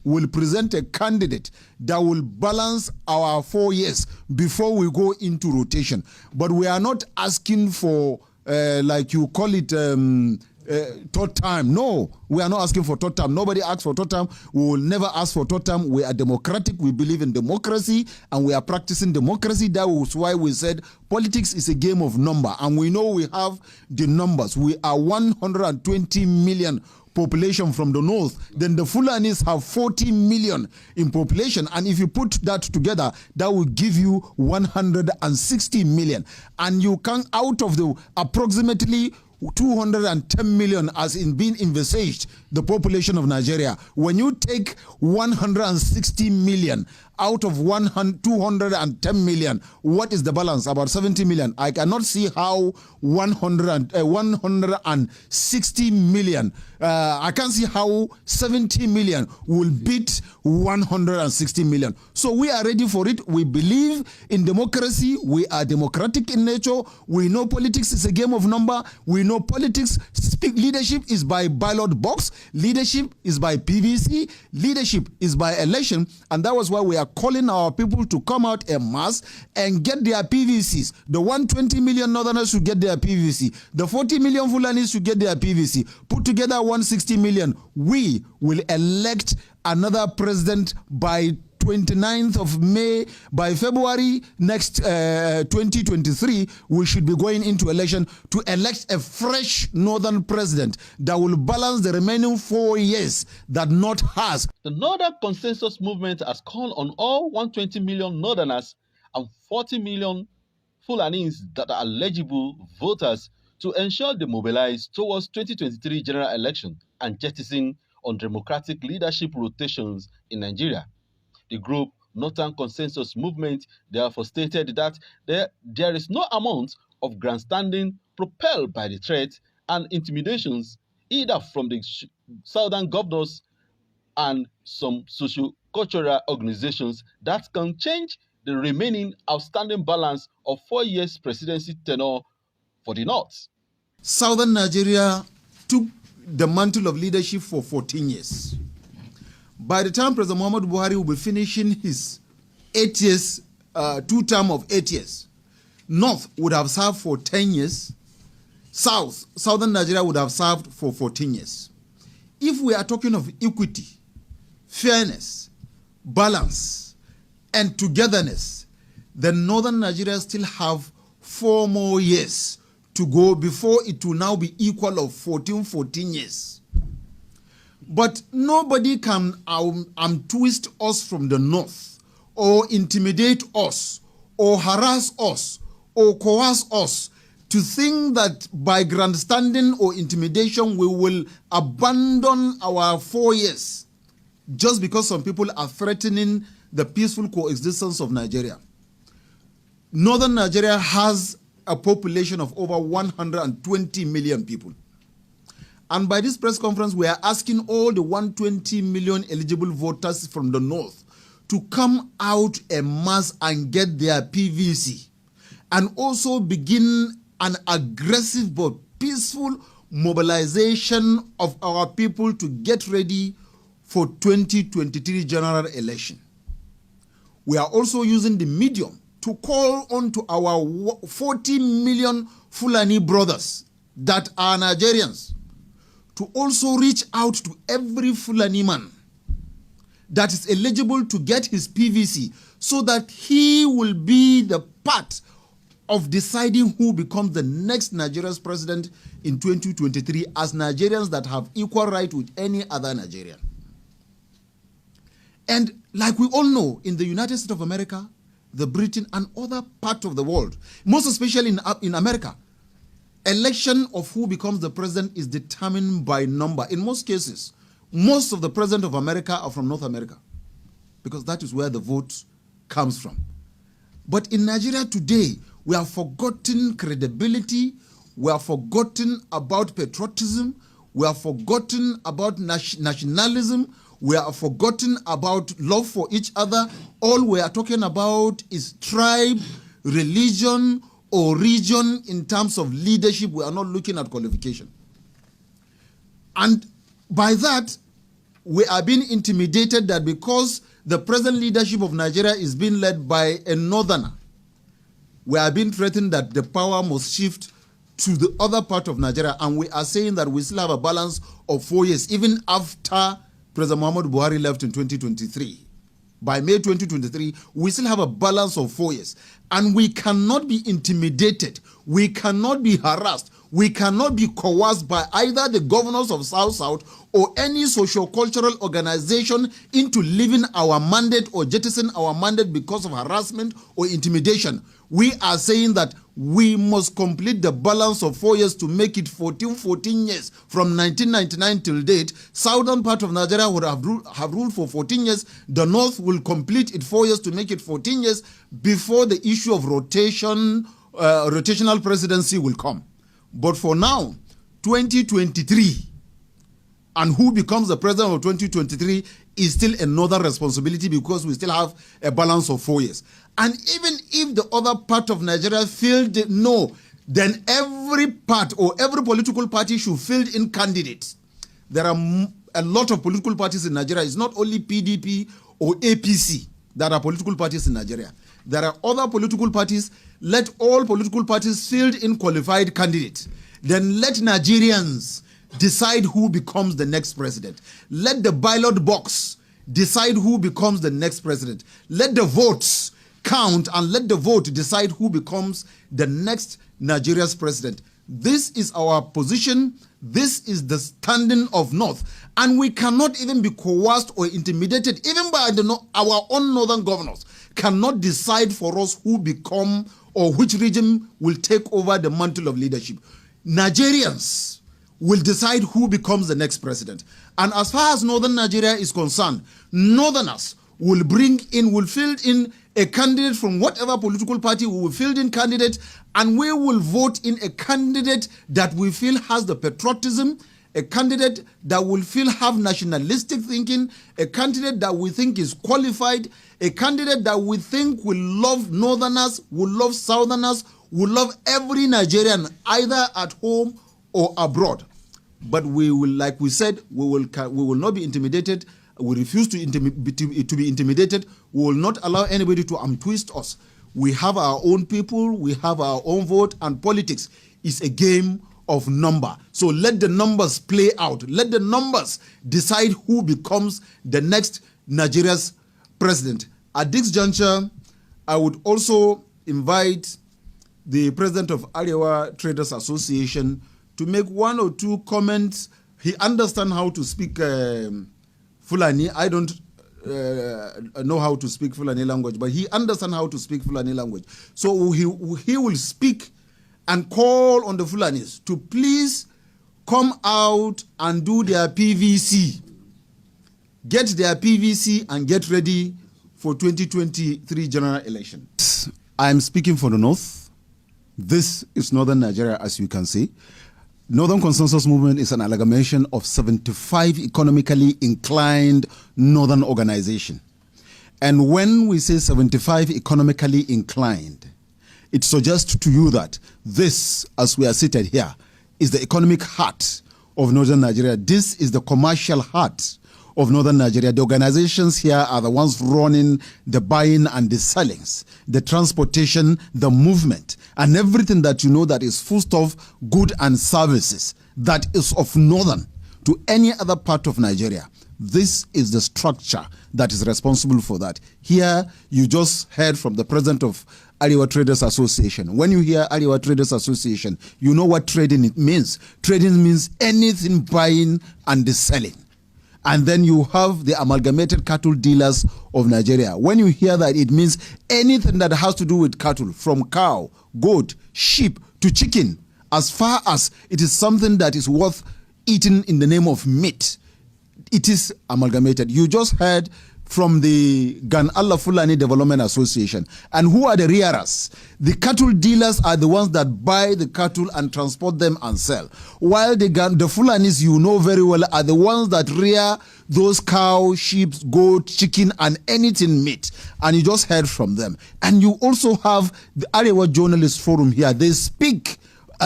will present a candidate that will balance our 4 years before we go into rotation. But we are not asking for, like you call it, third time. No, we are not asking for third time. Nobody asks for third time. We will never ask for third time. We are democratic. We believe in democracy, and we are practicing democracy. That was why we said politics is a game of number, and we know we have the numbers. We are 120 million population from the north. Then the Fulanis have 40 million in population, and if you put that together, that will give you 160 million. And you can, out of the approximately 210 million as in being envisaged the population of Nigeria, when you take 160 million out of 210 million, what is the balance? About 70 million. I cannot see how 160 million, I can't see how 70 million will beat 160 million. So we are ready for it. We believe in democracy. We are democratic in nature. We know politics is a game of number. We know politics, leadership is by ballot box. Leadership is by PVC. Leadership is by election. And that was why we are calling our people to come out en masse and get their PVCs. The 120 million Northerners should get their PVC. The 40 million Fulanis should get their PVC. Put together 160 million. We will elect another president by 29th of May. By February next 2023, we should be going into election to elect a fresh northern president that will balance the remaining 4 years that North has. The Northern Consensus Movement has called on all 120 million Northerners and 40 million Fulanis that are eligible voters to ensure they mobilize towards 2023 general election and jettison on democratic leadership rotations in Nigeria. The group Northern Consensus Movement therefore stated that there is no amount of grandstanding propelled by the threat and intimidations either from the southern governors and some socio-cultural organizations that can change the remaining outstanding balance of 4 years presidency tenure for the North. Southern Nigeria took the mantle of leadership for 14 years. By the time President Muhammadu Buhari will be finishing his 8 years, 2 term of 8 years, North would have served for 10 years, Southern Nigeria would have served for 14 years. If we are talking of equity, fairness, balance, and togetherness, then Northern Nigeria still have 4 more years to go before it will now be equal of 14 years. But nobody can twist us from the north, or intimidate us, or harass us, or coerce us to think that by grandstanding or intimidation we will abandon our 4 years just because some people are threatening the peaceful coexistence of Nigeria. Northern Nigeria has a population of over 120 million people. And by this press conference, we are asking all the 120 million eligible voters from the north to come out en masse and get their PVC, and also begin an aggressive but peaceful mobilization of our people to get ready for 2023 general election. We are also using the medium to call on to our 40 million Fulani brothers that are Nigerians to also reach out to every Fulani man that is eligible to get his PVC, so that he will be the part of deciding who becomes the next Nigeria's president in 2023 as Nigerians that have equal right with any other Nigerian. And like we all know, in the United States of America, the Britain, and other parts of the world, most especially in America, election of who becomes the president is determined by number. In most cases, most of the presidents of America are from North America, because that is where the vote comes from. But in Nigeria today, we have forgotten credibility, we have forgotten about patriotism, we have forgotten about nationalism, we have forgotten about love for each other. All we are talking about is tribe, religion, or region. In terms of leadership, we are not looking at qualification. And by that, we are being intimidated that because the present leadership of Nigeria is being led by a northerner, we are being threatened that the power must shift to the other part of Nigeria, and we are saying that we still have a balance of 4 years, even after President Muhammadu Buhari left in 2023. By May 2023, we still have a balance of 4 years. And we cannot be intimidated, we cannot be harassed, we cannot be coerced by either the governors of South-South or any socio-cultural organization into leaving our mandate or jettison our mandate because of harassment or intimidation. We are saying that we must complete the balance of 4 years to make it 14 years from 1999 till date. Southern part of Nigeria would have ruled for 14 years. The North will complete it 4 years to make it 14 years before the issue of rotational presidency will come. But for now, 2023, and who becomes the president of 2023 is still another responsibility because we still have a balance of 4 years. And even if the other part of Nigeria filled no, then every part or every political party should field in candidates. There are a lot of political parties in Nigeria. It's not only PDP or APC that are political parties in Nigeria. There are other political parties. Let all political parties field in qualified candidates. Then let Nigerians decide who becomes the next president. Let the ballot box decide who becomes the next president. Let the votes count and let the vote decide who becomes the next Nigeria's president. This is our position. This is the standing of North. And we cannot even be coerced or intimidated, even by our own northern governors cannot decide for us who become or which regime will take over the mantle of leadership. Nigerians will decide who becomes the next president. And as far as northern Nigeria is concerned, northerners will field in a candidate from whatever political party. We will field in candidate, and we will vote in a candidate that we feel has the patriotism, a candidate that we feel have nationalistic thinking, a candidate that we think is qualified, a candidate that we think will love northerners, will love southerners, will love every Nigerian, either at home or abroad. But we will, like we said, we will not be intimidated. We refuse to be intimidated. We will not allow anybody to twist us. We have our own people, we have our own vote, and politics is a game of number. So let the numbers play out. Let the numbers decide who becomes the next Nigeria's president. At this juncture, I would also invite the president of Arewa Traders Association to make 1 or 2 comments. He understands how to speak Fulani. I don't know how to speak Fulani language, but he understands how to speak Fulani language. So he will speak and call on the Fulanis to please come out and do their PVC. Get their PVC and get ready for 2023 general election. I am speaking for the North. This is Northern Nigeria, as you can see. Northern Consensus Movement is an amalgamation of 75 economically inclined northern organizations. And when we say 75 economically inclined, it suggests to you that this, as we are seated here, is the economic heart of Northern Nigeria. This is the commercial heart of Northern Nigeria. The organizations here are the ones running the buying and the sellings, the transportation, the movement, and everything that you know that is foodstuff, good and services that is of Northern to any other part of Nigeria. This is the structure that is responsible for that. Here, you just heard from the president of Arewa Traders Association. When you hear Arewa Traders Association, you know what trading it means. Trading means anything buying and selling. And then you have the Amalgamated Cattle Dealers of Nigeria. When you hear that, it means anything that has to do with cattle, from cow, goat, sheep to chicken, as far as it is something that is worth eating in the name of meat, it is amalgamated. You just heard from the Gan Allah Fulani Development Association. And who are the rearers? The cattle dealers are the ones that buy the cattle and transport them and sell. While the Fulanis, you know very well, are the ones that rear those cow, sheep, goat, chicken, and anything meat. And you just heard from them. And you also have the Arewa Journalist Forum here. They speak,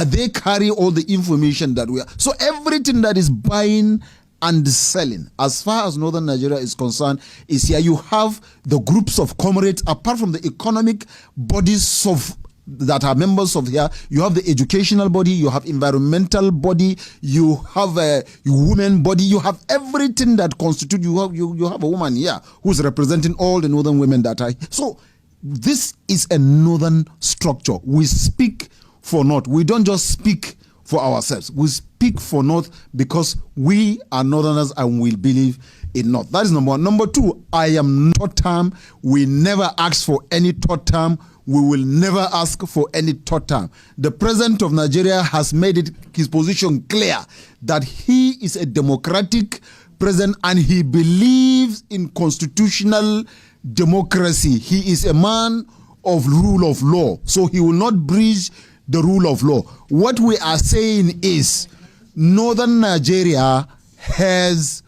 they carry all the information that we are. So everything that is buying and selling, as far as Northern Nigeria is concerned, is here. You have the groups of comrades, apart from the economic bodies of that are members of here. You have the educational body, you have environmental body, you have a women body, you have everything that constitutes. You have a woman here who's representing all the northern women that are. So this is a northern structure. We speak for North. We don't just speak for ourselves. We speak for North because we are Northerners and we believe in North. That is number one. Number two, I am third term. We never ask for any third term. We will never ask for any third term. The president of Nigeria has made his position clear that he is a democratic president and he believes in constitutional democracy. He is a man of rule of law, so he will not breach the rule of law. What we are saying is Northern Nigeria has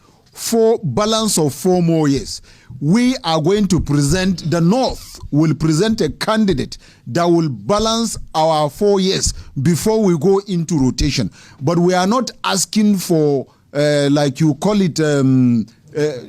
balance of 4 more years. We are going to present, the North will present a candidate that will balance our 4 years before we go into rotation. But we are not asking for, like you call it,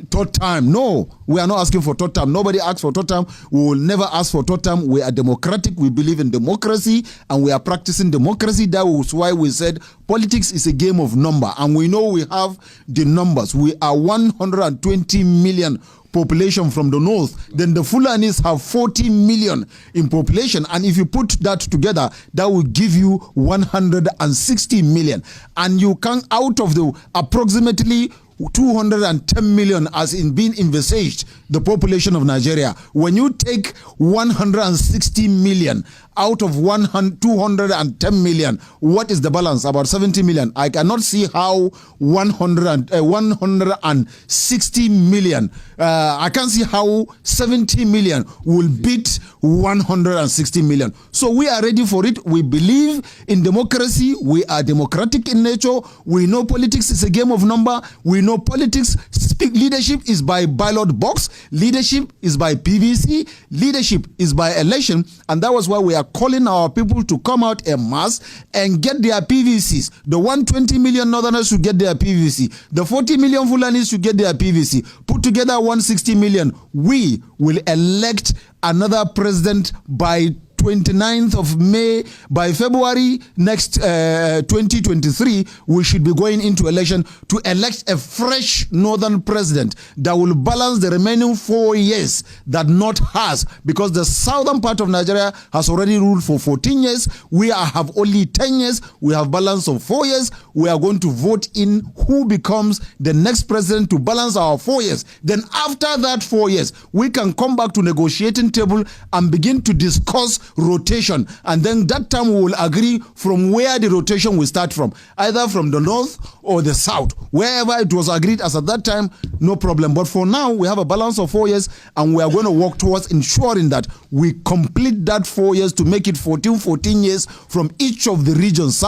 third time. No, we are not asking for third time. Nobody asks for third time. We will never ask for third time. We are democratic. We believe in democracy and we are practicing democracy. That was why we said politics is a game of number, and we know we have the numbers. We are 120 million population from the north. Then the Fulanis have 40 million in population, and if you put that together, that will give you 160 million. And you can, out of the approximately 210 million as in being envisaged the population of Nigeria, when you take 160 million out of 210 million, what is the balance? About 70 million. I cannot see how 160 million, I can't see how 70 million will beat 160 million. So we are ready for it. We believe in democracy. We are democratic in nature. We know politics is a game of number. We know politics, leadership is by ballot box. Leadership is by PVC. Leadership is by election. And that was why we are calling our people to come out en masse and get their PVCs. The 120 million Northerners should get their PVC. The 40 million Fulanis should get their PVC. Put together 160 million. We will elect another president by 29th of May. By February next 2023, we should be going into election to elect a fresh northern president that will balance the remaining 4 years that North has, because the southern part of Nigeria has already ruled for 14 years. We have only 10 years. We have balance of 4 years. We are going to vote in who becomes the next president to balance our 4 years. Then after that 4 years, we can come back to negotiating table and begin to discuss rotation, and then that time we will agree from where the rotation will start from, either from the north or the south. Wherever it was agreed as at that time, no problem. But for now, we have a balance of 4 years, and we are going to work towards ensuring that we complete that 4 years to make it 14 years from each of the regions,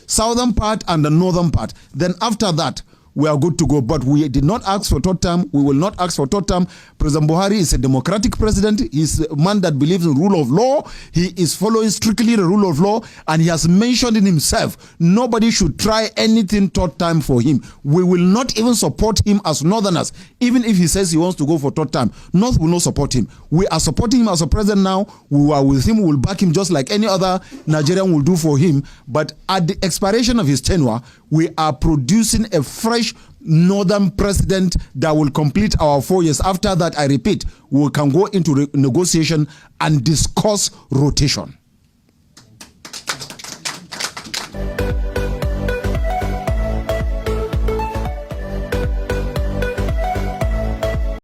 southern part and the northern part. Then after that, we are good to go. But we did not ask for third term. We will not ask for third term. President Buhari is a democratic president. He's a man that believes in rule of law. He is following strictly the rule of law, and he has mentioned in himself, nobody should try anything third time for him. We will not even support him as Northerners. Even if he says he wants to go for third time, North will not support him. We are supporting him as a president now. We are with him. We will back him just like any other Nigerian will do for him. But at the expiration of his tenure, we are producing a fresh northern president that will complete our 4 years. After that, I repeat, we can go into negotiation and discuss rotation.